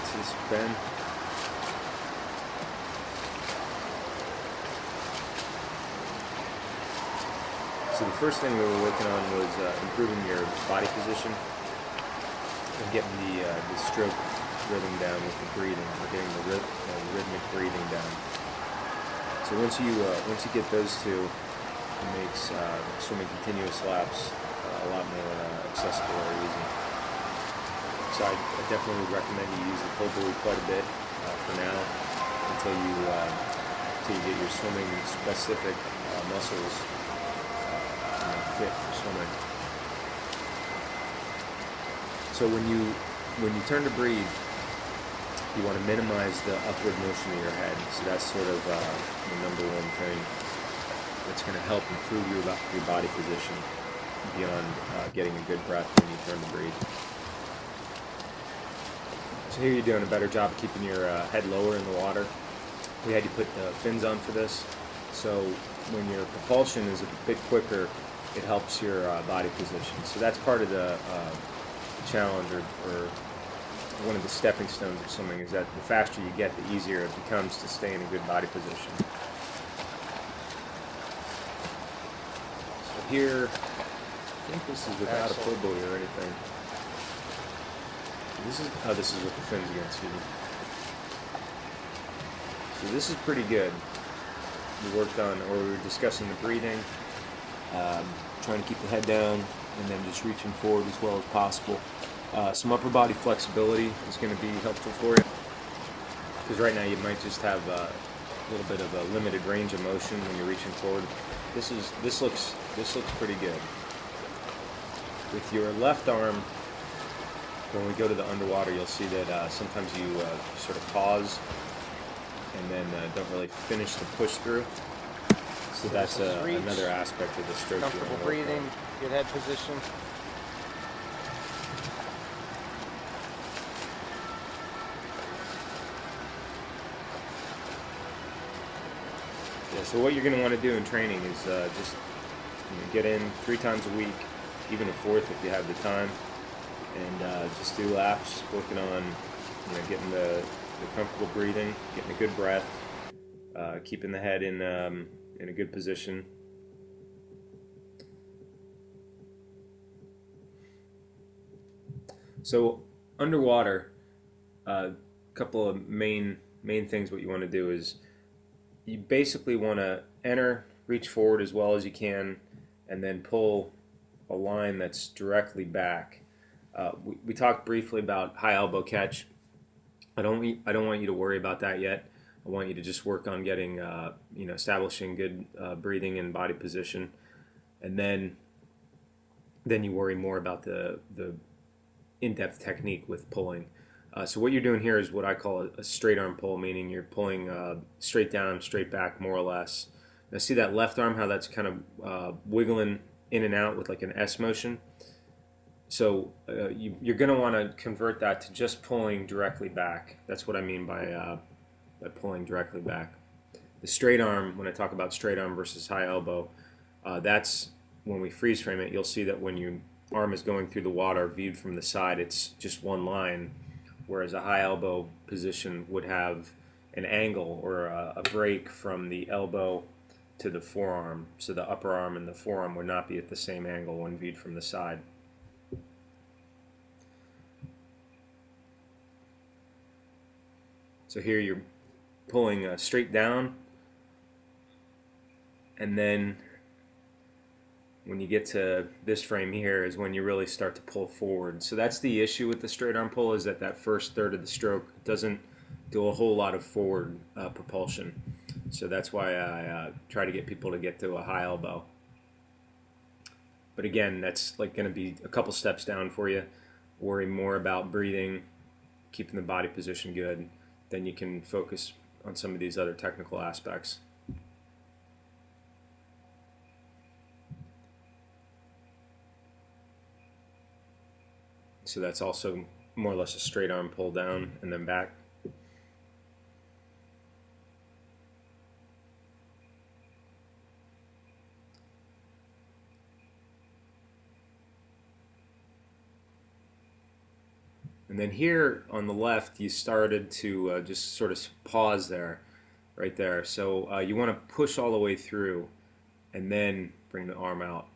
gets this bend. So the first thing we were working on was improving your body position and getting the stroke rhythm down with the breathing, or getting the rhythmic breathing down. So once you get those two, it makes swimming continuous laps a lot more accessible or easy. So I definitely would recommend you use the pull buoy quite a bit for now until you get your swimming specific muscles fit for swimming. So when you turn to breathe, you want to minimize the upward motion of your head. So that's sort of the number one thing that's going to help improve your body position beyond getting a good breath when you turn to breathe. So here you're doing a better job of keeping your head lower in the water. We had you put fins on for this, so when your propulsion is a bit quicker, it helps your body position. So that's part of the challenge, or one of the stepping stones of swimming, is that the faster you get, the easier it becomes to stay in a good body position. So here, I think this is without a pull buoy or anything. This is with the fins again, excuse me. So this is pretty good. We worked on, or we were discussing the breathing, trying to keep the head down, and then just reaching forward as well as possible. Some upper body flexibility is going to be helpful for you, because right now you might just have a little bit of a limited range of motion when you're reaching forward. This looks pretty good. With your left arm, when we go to the underwater, you'll see that sometimes you sort of pause and then don't really finish the push through. So that's another aspect of the stroke. Comfortable breathing, good head position. Yeah, so what you're going to want to do in training is just get in 3 times a week, even a 4th if you have the time, and just do laps, working on getting the comfortable breathing, getting a good breath, keeping the head in a good position. So underwater, a couple of main things. What you want to do is you basically want to enter, reach forward as well as you can, and then pull a line that's directly back. We talked briefly about high elbow catch. I don't want you to worry about that yet. I want you to just work on getting, establishing good breathing and body position, and then you worry more about the in-depth technique with pulling. So what you're doing here is what I call a straight arm pull, meaning you're pulling straight down, straight back, more or less. Now see that left arm, how that's kind of wiggling in and out with like an S motion? So you're going to want to convert that to just pulling directly back. That's what I mean by pulling directly back. The straight arm, when I talk about straight arm versus high elbow, that's when we freeze frame it. You'll see that when your arm is going through the water, viewed from the side, it's just one line, whereas a high elbow position would have an angle or a break from the elbow to the forearm. So the upper arm and the forearm would not be at the same angle when viewed from the side. So here you're pulling straight down, and then when you get to this frame here is when you really start to pull forward. So that's the issue with the straight arm pull, is that first third of the stroke doesn't do a whole lot of forward propulsion. So that's why I try to get people to get to a high elbow. But again, that's like going to be a couple steps down for you. Worry more about breathing, keeping the body position good. Then you can focus on some of these other technical aspects. So that's also more or less a straight arm pull down and then back. And then here on the left, you started to just sort of pause there, right there. So you want to push all the way through and then bring the arm out.